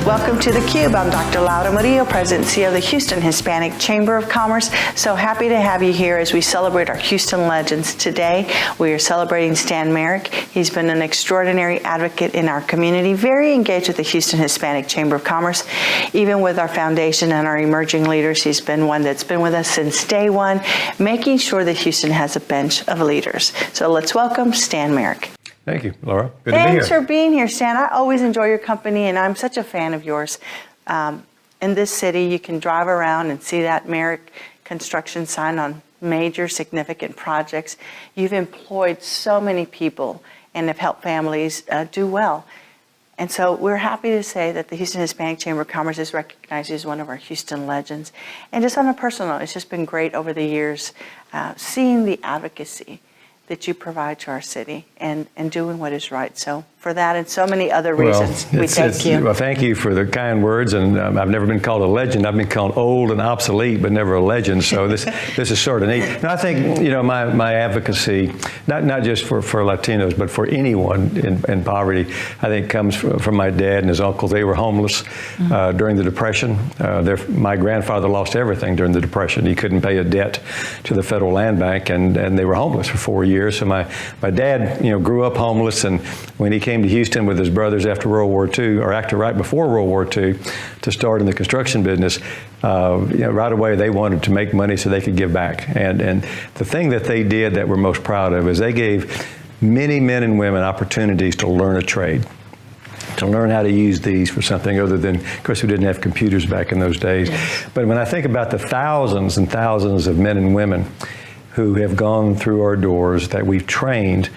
Welcome to theCUBE. I'm Dr. Laura Murillo, President and CEO of the Houston Hispanic Chamber of Commerce. So happy to have you here as we celebrate our Houston legends. Today, we are celebrating Stan Marek. He's been an extraordinary advocate in our community, very engaged with the Houston Hispanic Chamber of Commerce. Even with our foundation and our emerging leaders, he's been one that's been with us since day one, making sure that Houston has a bench of leaders. So let's welcome Stan Marek. Thank you, Laura. Good to be here. Thanks for being here, Stan. I always enjoy your company, and I'm such a fan of yours. In this city, you can drive around and see that Marek construction sign on major significant projects. You've employed so many people and have helped families do well. And so we're happy to say that the Houston Hispanic Chamber of Commerce is recognized as one of our Houston legends. And just on a personal note, it's just been great over the years seeing the advocacy that you provide to our city and doing what is right. So for that and so many other reasons, we thank you. Well, thank you for the kind words. And I've never been called a legend. I've been called old and obsolete, but never a legend. So this is sort of neat. And I think, my advocacy, not just for Latinos, but for anyone in poverty, I think comes from my dad and his uncles. They were homeless during the Depression. My grandfather lost everything during the Depression. He couldn't pay a debt to the Federal Land Bank, and they were homeless for 4 years. So my dad, grew up homeless, and when he came to Houston with his brothers after World War II, or actually right before World War II, to start in the construction business, right away they wanted to make money so they could give back. And the thing that they did that we're most proud of is they gave many men and women opportunities to learn a trade, to learn how to use these for something other than, of course, we didn't have computers back in those days. Yes. But when I think about the thousands and thousands of men and women who have gone through our doors that we've trained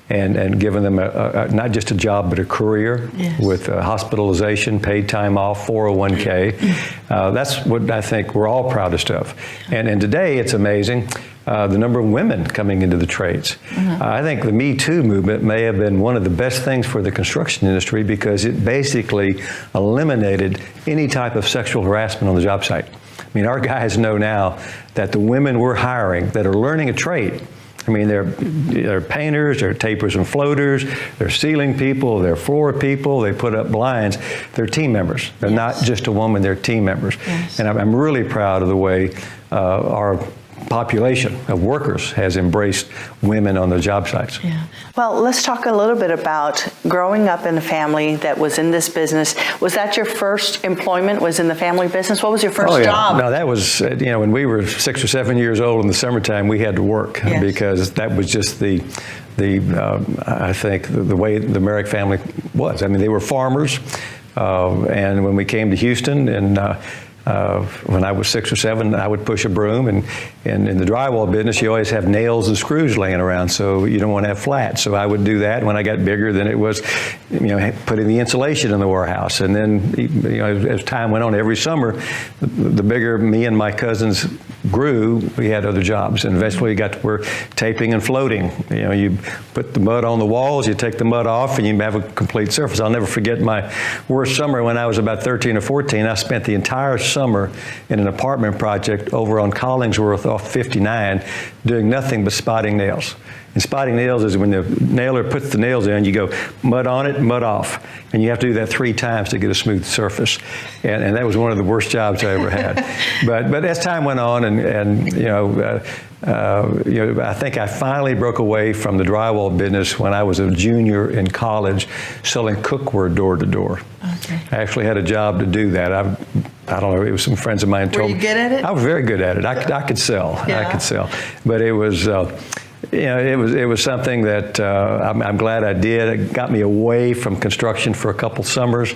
and given them not just a job, but a career. Yes. With hospitalization, paid time off, 401k. That's what I think we're all proudest of. And today, it's amazing, the number of women coming into the trades. I think the Me Too movement may have been one of the best things for the construction industry because it basically eliminated any type of sexual harassment on the job site. I mean, our guys know now that the women we're hiring that are learning a trade, I mean, they're painters, they're tapers and floaters, they're ceiling people, they're floor people, they put up blinds. They're team members. They're not just a woman, they're team members. Yes. And I'm really proud of the way our population of workers has embraced women on the job sites. Yeah. Well, let's talk a little bit about growing up in a family that was in this business. Was that your first employment, was in the family business? What was your first job? No, that was, when we were 6 or 7 years old in the summertime, we had to work. Yes. Because that was just I think the way the Marek family was. I mean, they were farmers. And when we came to Houston and when I was 6 or 7, I would push a broom, and in the drywall business, you always have nails and screws laying around, so you don't want to have flats. So I would do that. When I got bigger, then it was, putting the insulation in the warehouse. And then, as time went on, every summer, the bigger me and my cousins grew, we had other jobs, and eventually you got to work taping and floating. You put the mud on the walls, you take the mud off, and you have a complete surface. I'll never forget my worst summer when I was about 13 or 14. I spent the entire summer in an apartment project over on Collingsworth off 59 doing nothing but spotting nails. And spotting nails is when the nailer puts the nails in, you go mud on it, mud off. And you have to do that 3 times to get a smooth surface. And that was one of the worst jobs I ever had. But as time went on I think I finally broke away from the drywall business when I was a junior in college selling cookware door to door. Okay. I actually had a job to do that. I don't know, it was some friends of mine told me. Were you good at it? I was very good at it. I could sell. Yeah. I could sell. But it was, it was something that I'm glad I did. It got me away from construction for a couple summers.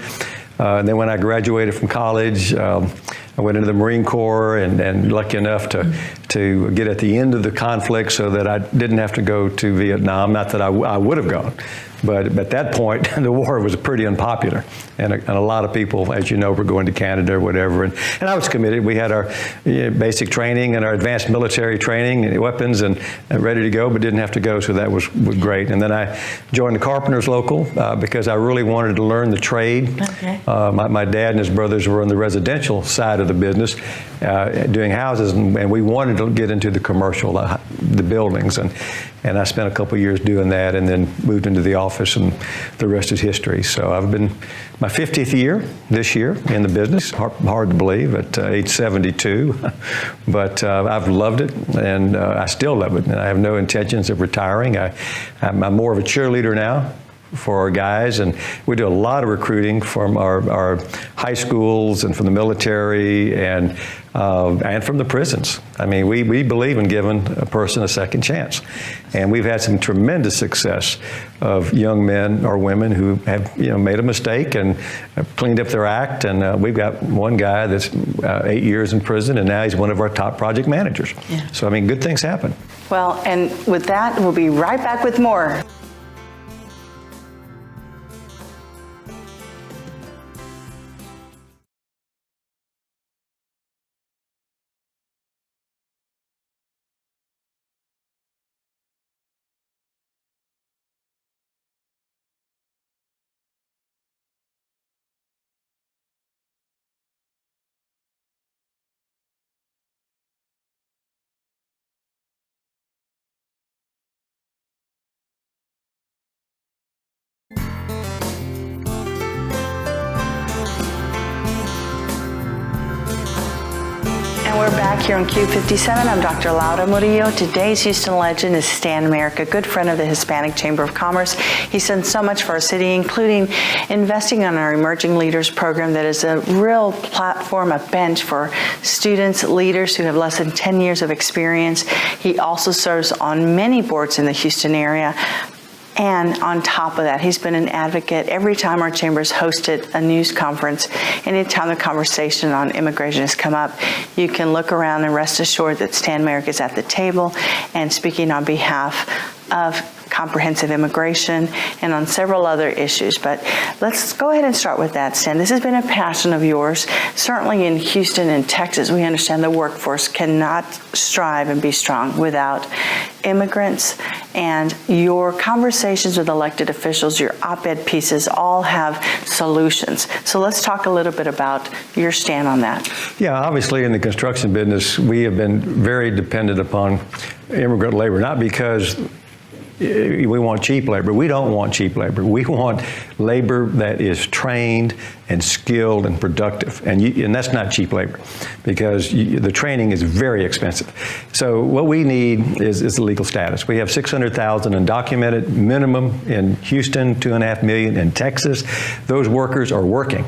And then when I graduated from college, I went into the Marine Corps and lucky enough to get at the end of the conflict so that I didn't have to go to Vietnam. Not that I would have gone. But at that point, the war was pretty unpopular. And a lot of people, as you know, were going to Canada or whatever. And I was committed. We had our basic training and our advanced military training and weapons and ready to go, but didn't have to go, so that was great. And then I joined the Carpenters Local because I really wanted to learn the trade. Okay. My dad and his brothers were on the residential side of the business doing houses, and we wanted to get into the commercial, the buildings, and I spent a couple of years doing that, and then moved into the office, and the rest is history. So I've been my 50th year this year in the business. Hard to believe at age 72, but I've loved it, and I still love it. And I have no intentions of retiring. I'm more of a cheerleader now for our guys, and we do a lot of recruiting from our high schools and from the military and from the prisons. I mean, we believe in giving a person a second chance, and we've had some tremendous success of young men or women who have made a mistake and have cleaned up their act. And we've got one guy that's 8 years in prison, and now he's one of our top project managers. Yeah. So I mean, good things happen. Well, and with that, we'll be right back with more. And we're back here on Q57. I'm Dr. Laura Murillo. Today's Houston legend is Stan Marek, a good friend of the Hispanic Chamber of Commerce. He's done so much for our city, including investing in our Emerging Leaders program that is a real platform, a bench for students, leaders who have less than 10 years of experience. He also serves on many boards in the Houston area. And on top of that, he's been an advocate every time our chambers hosted a news conference. Anytime the conversation on immigration has come up, you can look around and rest assured that Stan Marek is at the table and speaking on behalf of comprehensive immigration and on several other issues. But let's go ahead and start with that, Stan. This has been a passion of yours. Certainly in Houston and Texas, we understand the workforce cannot strive and be strong without immigrants, and your conversations with elected officials, your op-ed pieces all have solutions. So let's talk a little bit about your stand on that. Yeah, obviously in the construction business, we have been very dependent upon immigrant labor, not because we want cheap labor. We don't want cheap labor. We want labor that is trained and skilled and productive. And that's not cheap labor, because the training is very expensive. So what we need is the legal status. We have 600,000 undocumented minimum in Houston, 2.5 million in Texas. Those workers are working.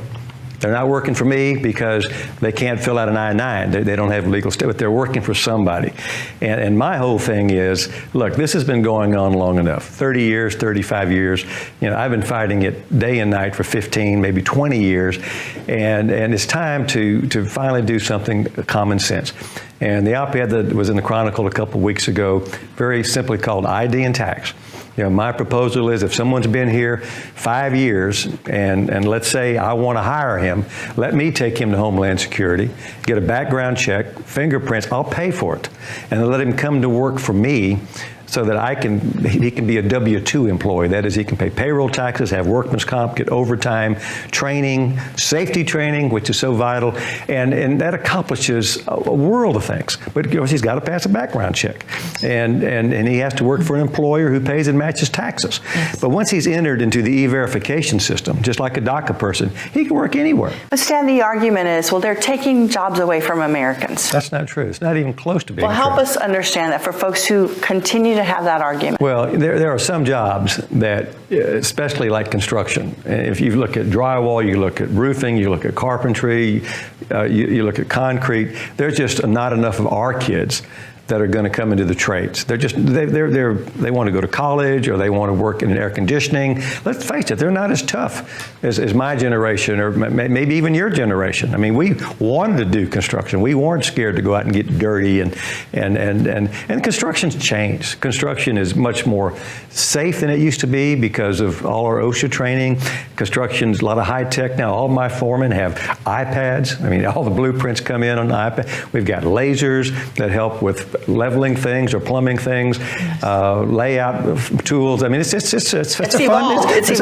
They're not working for me because they can't fill out an I-9. They don't have legal status, but they're working for somebody. And my whole thing is, look, this has been going on long enough, 30 years, 35 years. I've been fighting it day and night for 15, maybe 20 years. And it's time to finally do something common sense. And the op-ed that was in the Chronicle a couple of weeks ago, very simply called ID and Tax. My proposal is if someone's been here 5 years and let's say I want to hire him, let me take him to Homeland Security, get a background check, fingerprints, I'll pay for it. And let him come to work for me so that he can be a W-2 employee. That is, he can pay payroll taxes, have workman's comp, get overtime, training, safety training, which is so vital, and that accomplishes a world of things. But of course, he's got to pass a background check, and he has to work for an employer who pays and matches taxes. Yes. But once he's entered into the e-verification system, just like a DACA person, he can work anywhere. But Stan, the argument is, well, they're taking jobs away from Americans. That's not true. It's not even close to being true. Well, help us understand that for folks who continue to have that argument. Well, there are some jobs that, especially like construction, if you look at drywall, you look at roofing, you look at carpentry, you look at concrete, there's just not enough of our kids that are going to come into the trades. They want to go to college, or they want to work in air conditioning. Let's face it, they're not as tough as my generation, or maybe even your generation. I mean, we wanted to do construction. We weren't scared to go out and get dirty, and construction's changed. Construction is much more safe than it used to be because of all our OSHA training. Construction's a lot of high tech now. All my foremen have iPads. I mean, all the blueprints come in on the iPad. We've got lasers that help with leveling things or plumbing things, layout tools. I mean, it's a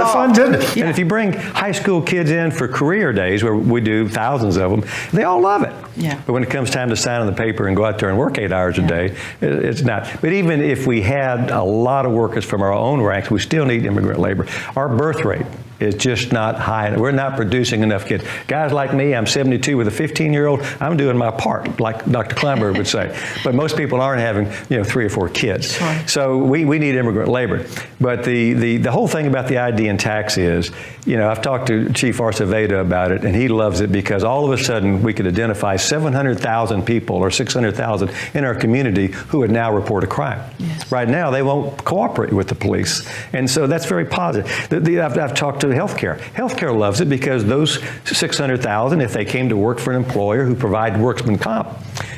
fun business. Yeah. And if you bring high school kids in for career days, where we do thousands of them, they all love it. Yeah. But when it comes time to sign on the paper and go out there and work 8 hours a day, it's not. But even if we had a lot of workers from our own ranks, we still need immigrant labor. Our birth rate is just not high. We're not producing enough kids. Guys like me, I'm 72 with a 15-year-old, I'm doing my part, like Dr. Kleinberg would say. But most people aren't having, 3 or 4 kids. Sure. So we need immigrant labor. But the whole thing about the ID and tax is, I've talked to Chief Arceveda about it, and he loves it because all of a sudden we could identify 700,000 people or 600,000 in our community who would now report a crime. Yes. Right now, they won't cooperate with the police. And so that's very positive. I've talked to healthcare. Healthcare loves it because those 600,000, if they came to work for an employer who provided workman comp,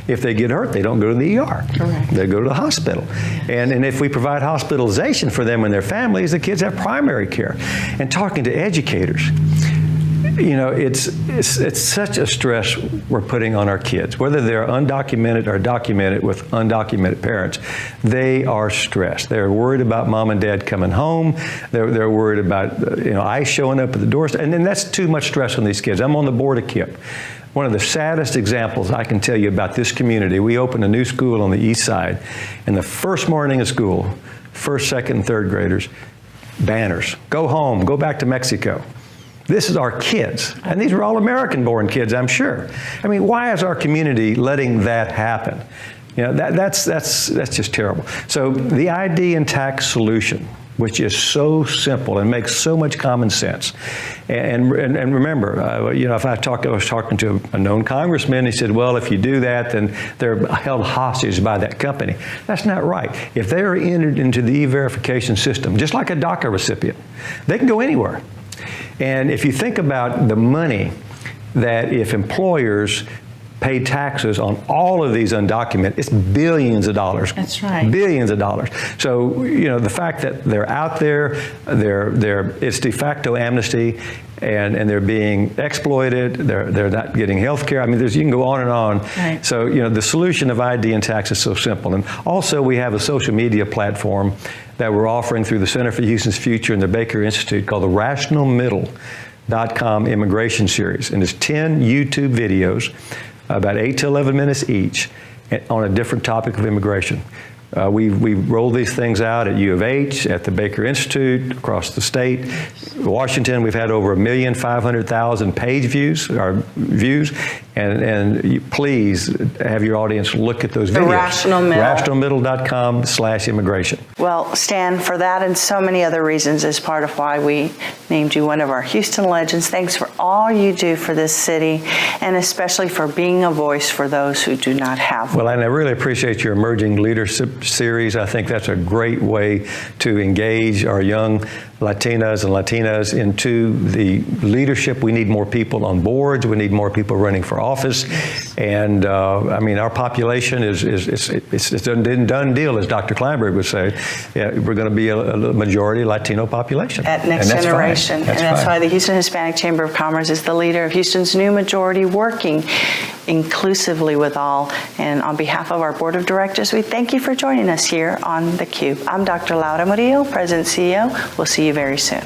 if they get hurt, they don't go to the ER. Correct. They go to the hospital. And if we provide hospitalization for them and their families, the kids have primary care. And talking to educators, it's such a stress we're putting on our kids, whether they're undocumented or documented with undocumented parents. They are stressed. They're worried about mom and dad coming home. They're worried about ICE showing up at the doors, and then that's too much stress on these kids. I'm on the board of KIP. One of the saddest examples I can tell you about this community, we opened a new school on the east side, and the first morning of school, first, second, and third graders, banners, go home, go back to Mexico. This is our kids, and these are all American-born kids, I'm sure. I mean, why is our community letting that happen? That's just terrible. So the ID and tax solution, which is so simple and makes so much common sense. And remember, if I was talking to a known congressman, he said, well, if you do that, then they're held hostage by that company. That's not right. If they are entered into the e-verification system, just like a DACA recipient, they can go anywhere. And if you think about the money that if employers pay taxes on all of these undocumented, it's billions of dollars. That's right. Billions of dollars. So, the fact that they're out there, it's de facto amnesty, and they're being exploited, they're not getting health care. I mean, you can go on and on. Right. So, the solution of ID and tax is so simple. And also we have a social media platform that we're offering through the Center for Houston's Future and the Baker Institute called the RationalMiddle.com Immigration Series. And it's 10 YouTube videos, about 8 to 11 minutes each, on a different topic of immigration. We roll these things out at U of H, at the Baker Institute, across the state. Washington, we've had over 1,500,000 page views, and please have your audience look at those videos. The Rational Middle. RationalMiddle.com/immigration. Well, Stan, for that and so many other reasons is part of why we named you one of our Houston legends. Thanks for all you do for this city, and especially for being a voice for those who do not have one. Well, and I really appreciate your Emerging Leadership series. I think that's a great way to engage our young Latinas and Latinas into the leadership. We need more people on boards. We need more people running for office. And our population it's a done deal, as Dr. Kleinberg would say. Yeah, we're going to be a majority Latino population. At next generation. That's why the Houston Hispanic Chamber of Commerce is the leader of Houston's new majority, working inclusively with all. And on behalf of our board of directors, we thank you for joining us here on theCUBE. I'm Dr. Laura Murillo, President and CEO. We'll see you very soon.